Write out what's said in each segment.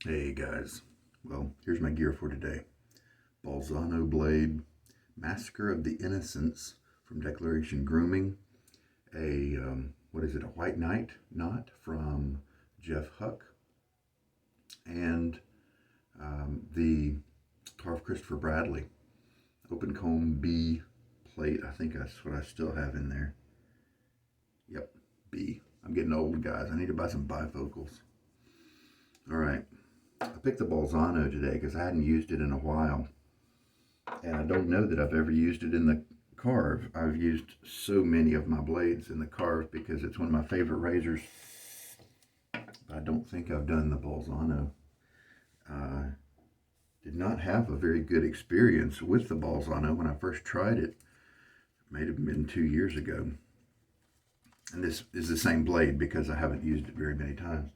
Hey guys, well, here's my gear for today. Bolzano blade, Massacre of the Innocents from Declaration Grooming, what is it, a White Knight knot from Jeff Huck, and the Carve Christopher Bradley open comb B plate. I think that's what I still have in there. Yep, B. I'm getting old, guys. I need to buy some bifocals. All right. I picked the Bolzano today because I hadn't used it in a while. And I don't know that I've ever used it in the Karve. I've used so many of my blades in the Karve because it's one of my favorite razors. I don't think I've done the Bolzano. Did not have a very good experience with the Bolzano when I first tried it. It may have been 2 years ago. And this is the same blade because I haven't used it very many times.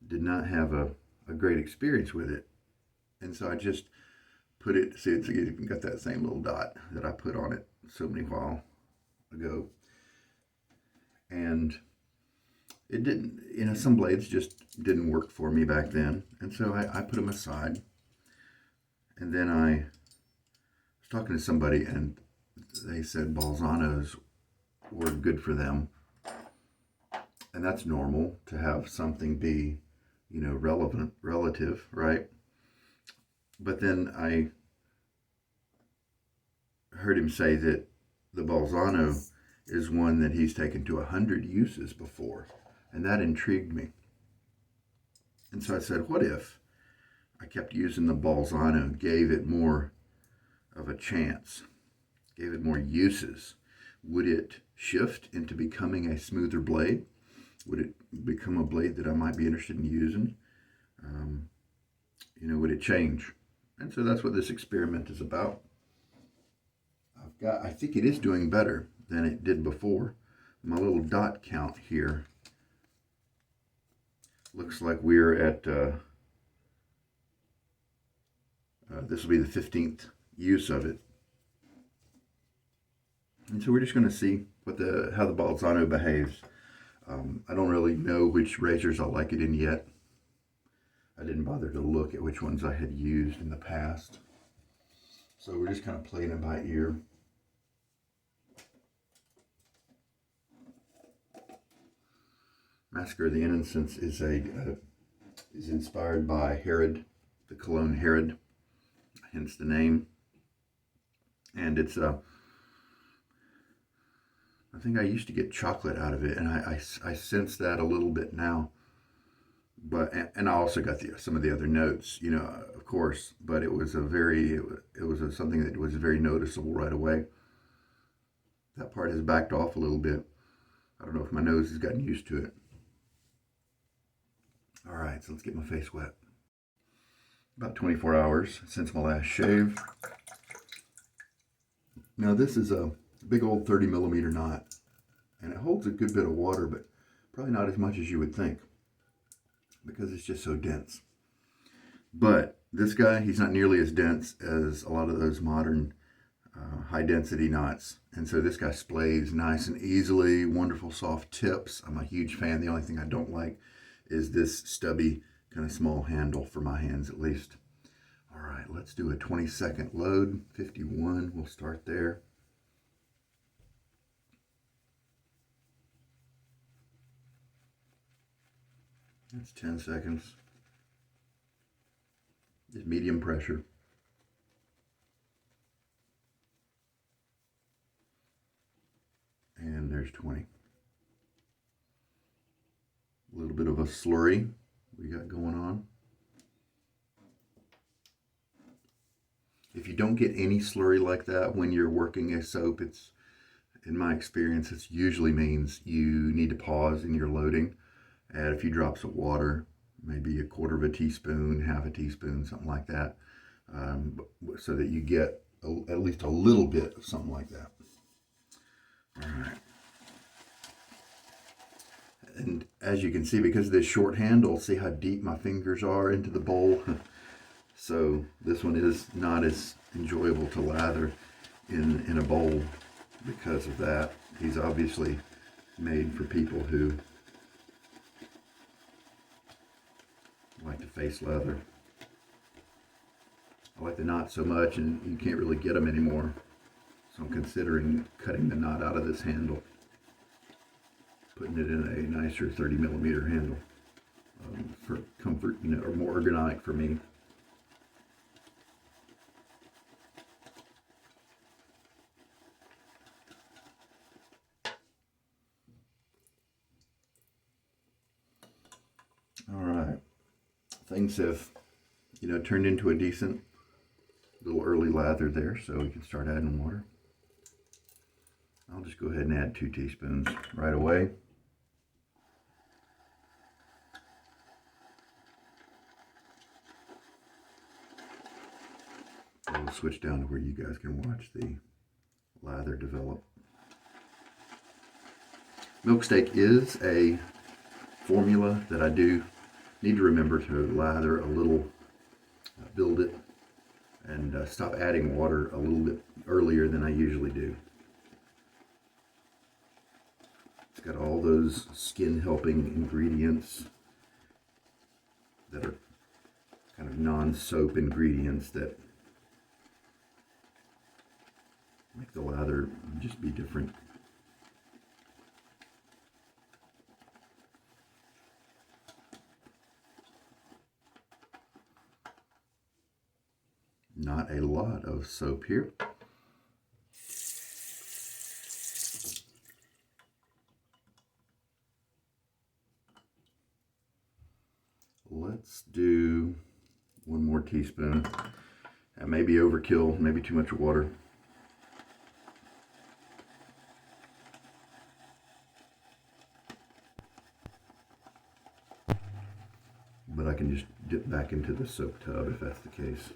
Did not have a great experience with it. And so I just put it, see, it's got that same little dot that I put on it so many while ago. And it didn't, some blades just didn't work for me back then. And so I put them aside. And then I was talking to somebody and they said Bolzanos were good for them. And that's normal to have something be, relative, right? But then I heard him say that the Bolzano is one that he's taken to 100 uses before, and that intrigued me. And so I said, what if I kept using the Bolzano, gave it more of a chance, gave it more uses? Would it shift into becoming a smoother blade? Would it become a blade that I might be interested in using? Would it change? And so that's what this experiment is about. I think it is doing better than it did before. My little dot count here looks like we're at, this will be the 15th use of it. And so we're just going to see how the Bolzano behaves. I don't really know which razors I'll like it in yet. I didn't bother to look at which ones I had used in the past. So we're just kind of playing it by ear. Massacre of the Innocents is inspired by Herod, the cologne Herod, hence the name. And it's I think I used to get chocolate out of it, and I sense that a little bit now. But and I also got some of the other notes, of course. But it was something that was very noticeable right away. That part has backed off a little bit. I don't know if my nose has gotten used to it. All right, so let's get my face wet. About 24 hours since my last shave. Now this is a big old 30 millimeter knot, and it holds a good bit of water, but probably not as much as you would think because it's just so dense. But this guy, he's not nearly as dense as a lot of those modern high density knots. And so this guy splays nice and easily, wonderful soft tips. I'm a huge fan. The only thing I don't like is this stubby kind of small handle for my hands at least. All right, let's do a 20-second load. 51, we'll start there. That's 10 seconds. Just medium pressure. And there's 20. A little bit of a slurry we got going on. If you don't get any slurry like that when you're working a soap, in my experience, it usually means you need to pause in your loading. Add a few drops of water, maybe a quarter of a teaspoon, half a teaspoon, something like that, so that you get at least a little bit of something like that. All right. And as you can see, because of this short handle, see how deep my fingers are into the bowl? So this one is not as enjoyable to lather in a bowl because of that. He's obviously made for people who like the face leather. I like the knot so much, and you can't really get them anymore. So I'm considering cutting the knot out of this handle, putting it in a nicer 30mm handle for comfort, you know, or more ergonomic for me. All right, things have, you know, turned into a decent little early lather there, so we can start adding water. I'll just go ahead and add 2 teaspoons right away. We'll switch down to where you guys can watch the lather develop. Milksteak is a formula that I do need to remember to lather a little, build it, and stop adding water a little bit earlier than I usually do. It's got all those skin helping ingredients that are kind of non-soap ingredients that make the lather just be different. Not a lot of soap here. Let's do 1 more teaspoon. That may be overkill, maybe too much water. But I can just dip back into the soap tub if that's the case.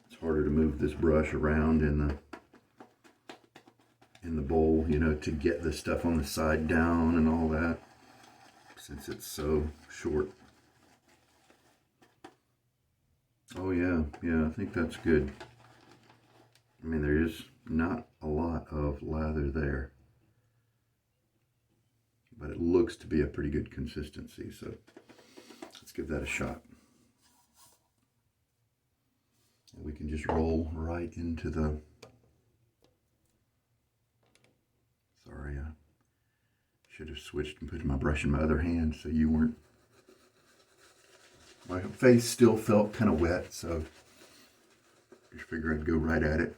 It's harder to move this brush around in the bowl, you know, to get the stuff on the side down and all that, since it's so short. Oh yeah, I think that's good. I mean, there is not a lot of lather there, but it looks to be a pretty good consistency, so let's give that a shot. And we can just roll right into the, sorry, I should have switched and put my brush in my other hand so you weren't, my face still felt kind of wet, so just figure I'd go right at it.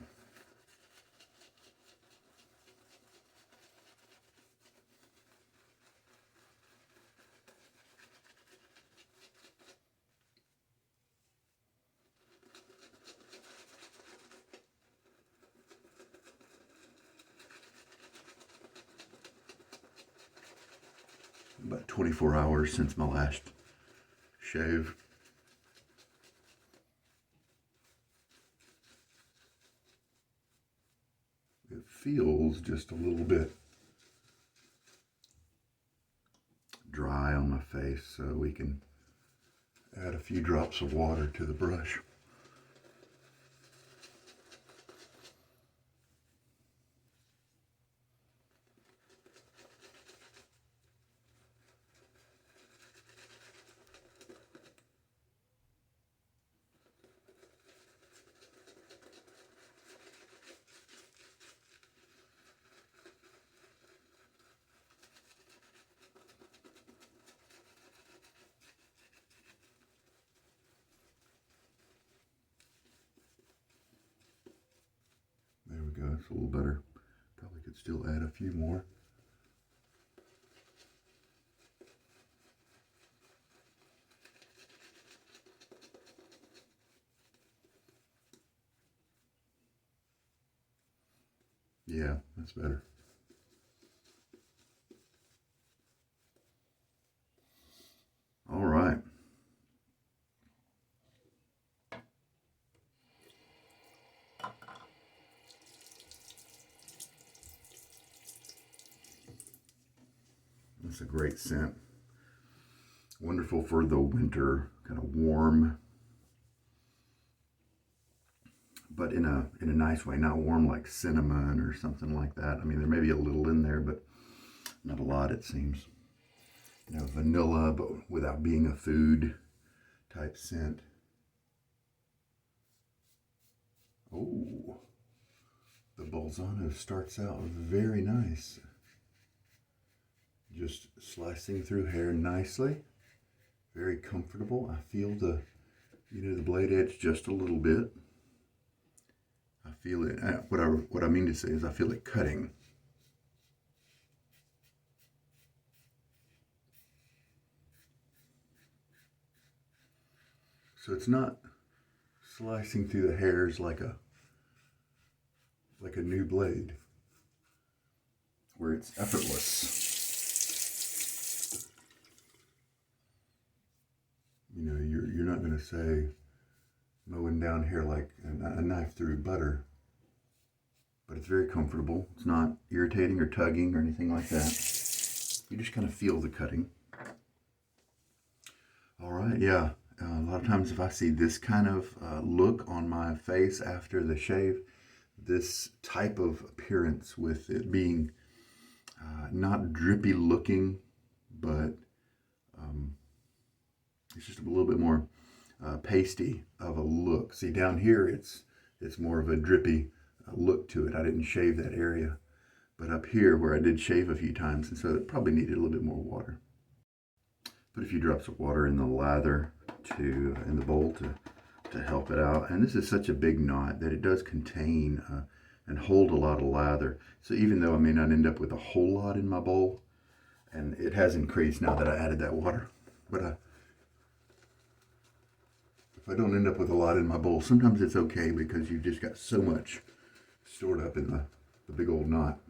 About 24 hours since my last shave. It feels just a little bit dry on my face, so we can add a few drops of water to the brush. There we go, it's a little better. Probably could still add a few more. Yeah, that's better. All right. That's a great scent. Wonderful for the winter kind of warm, but in a nice way, not warm like cinnamon or something like that. I mean, there may be a little in there, but not a lot, it seems. You know, vanilla, but without being a food type scent. Oh, the Bolzano starts out very nice. Just slicing through hair nicely. Very comfortable. I feel the blade edge just a little bit. I feel it. What I mean to say is I feel it cutting. So it's not slicing through the hairs like a new blade, where it's effortless. You know, you're not going to say mowing down hair like a knife through butter, but it's very comfortable. It's not irritating or tugging or anything like that. You just kind of feel the cutting. All right, yeah. A lot of times if I see this kind of look on my face after the shave, this type of appearance with it being not drippy looking, but it's just a little bit more pasty of a look. See, down here it's more of a drippy look to it. I didn't shave that area, but up here where I did shave a few times, and so it probably needed a little bit more water. Put a few drops of water in the lather in the bowl to help it out. And this is such a big knot that it does contain and hold a lot of lather. So even though I may not end up with a whole lot in my bowl, and it has increased now that I added that water, but if I don't end up with a lot in my bowl, sometimes it's okay because you've just got so much stored up in the big old knot.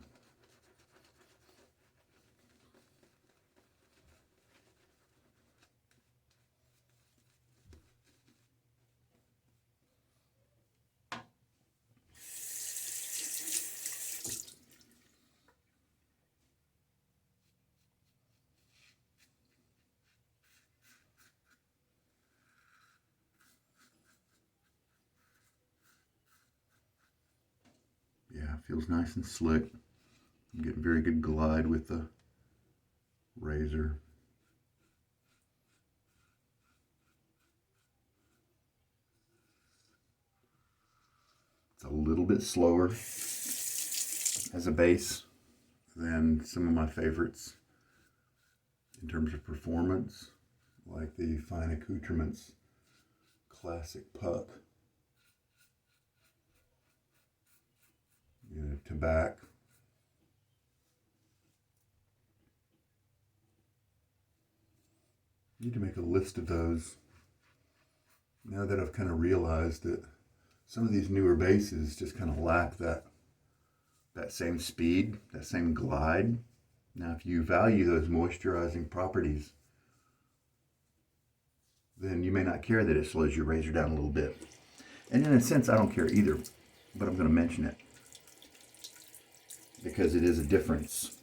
Yeah, it feels nice and slick. I'm getting very good glide with the razor. It's a little bit slower as a base than some of my favorites in terms of performance, like the Fine Accoutrements Classic Puck. You know, tobacco. Need to make a list of those. Now that I've kind of realized that some of these newer bases just kind of lack that same speed, that same glide. Now, if you value those moisturizing properties, then you may not care that it slows your razor down a little bit. And in a sense, I don't care either, but I'm going to mention it because it is a difference.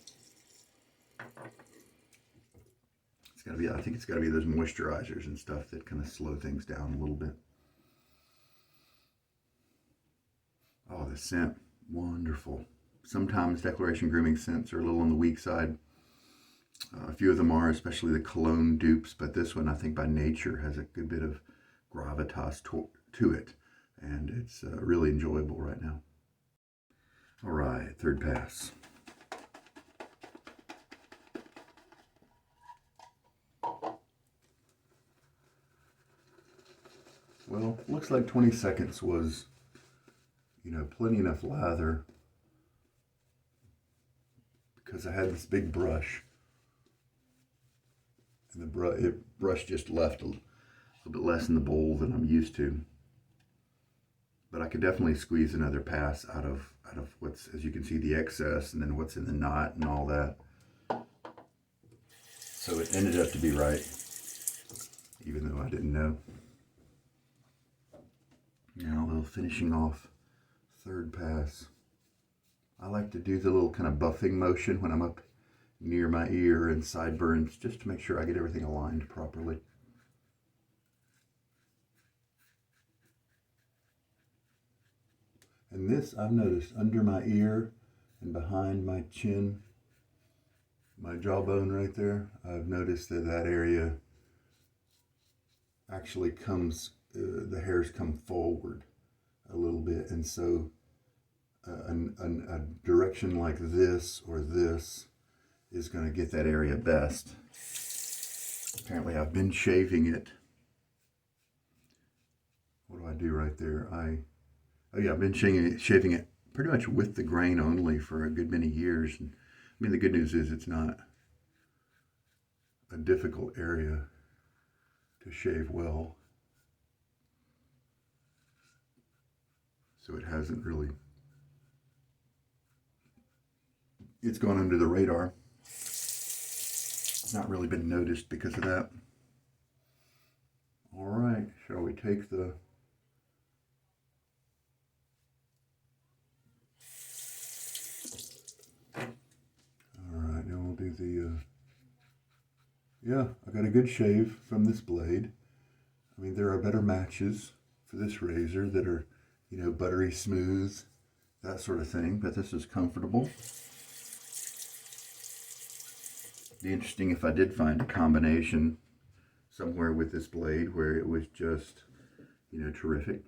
It's got to be, I think it's got to be those moisturizers and stuff that kind of slow things down a little bit. Oh, the scent, wonderful. Sometimes Declaration Grooming scents are a little on the weak side. A few of them are, especially the cologne dupes, but this one, I think by nature, has a good bit of gravitas to it, and it's really enjoyable right now. All right, third pass. Well, looks like 20 seconds was, you know, plenty enough lather because I had this big brush, and the brush just left a little bit less in the bowl than I'm used to. But I could definitely squeeze another pass out of what's, as you can see, the excess and then what's in the knot and all that. So it ended up to be right, even though I didn't know. Now a little finishing off third pass. I like to do the little kind of buffing motion when I'm up near my ear and sideburns, just to make sure I get everything aligned properly. And this I've noticed under my ear and behind my chin, my jawbone right there, I've noticed that that area actually comes, the hairs come forward a little bit. And so a direction like this or this is going to get that area best. Apparently I've been shaving it. What do I do right there? Oh yeah, I've been shaving it pretty much with the grain only for a good many years. And, I mean, the good news is it's not a difficult area to shave well. So it hasn't really, it's gone under the radar. Not really been noticed because of that. All right, shall we take the now we'll do the yeah, I got a good shave from this blade. I mean, there are better matches for this razor that are, you know, buttery smooth, that sort of thing, but this is comfortable. Be interesting if I did find a combination somewhere with this blade where it was just, you know, terrific.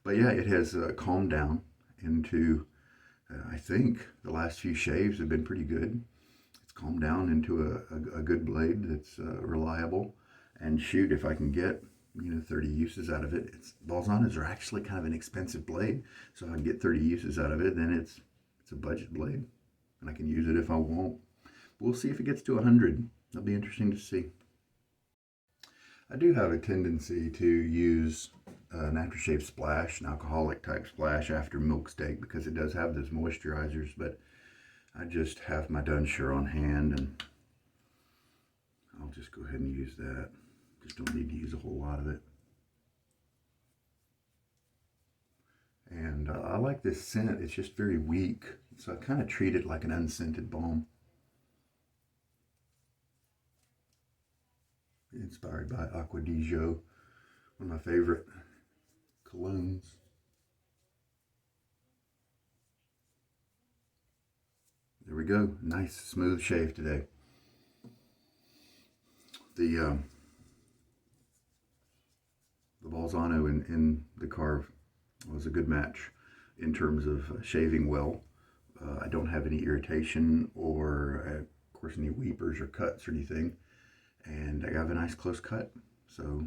But yeah, it has calmed down into, I think the last few shaves have been pretty good. It's calmed down into a good blade that's reliable. And shoot, if I can get, you know, 30 uses out of it. Bolzanos are actually kind of an expensive blade, so if I can get 30 uses out of it, then it's a budget blade, and I can use it if I want. We'll see if it gets to 100. That'll be interesting to see. I do have a tendency to use an aftershave splash, an alcoholic type splash after Milksteak, because it does have those moisturizers, but I just have my Dunshire on hand, and I'll just go ahead and use that. Just don't need to use a whole lot of it. And I like this scent. It's just very weak, so I kind of treat it like an unscented balm. Inspired by Acqua di Gio, one of my favorite colognes. There we go. Nice smooth shave today. The Bolzano in the Karve was a good match in terms of shaving well. I don't have any irritation or, of course, any weepers or cuts or anything. And I have a nice close cut. So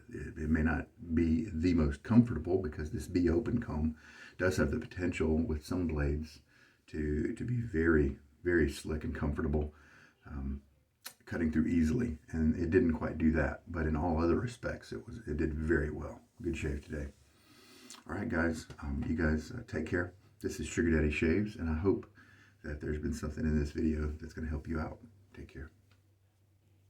it may not be the most comfortable because this B open comb does have the potential with some blades to be very, very slick and comfortable. Cutting through easily, and it didn't quite do that, but in all other respects it did very well. Good shave today. All right, guys, you guys take care. This is Sugar Daddy Shaves, and I hope that there's been something in this video that's going to help you out. Take care.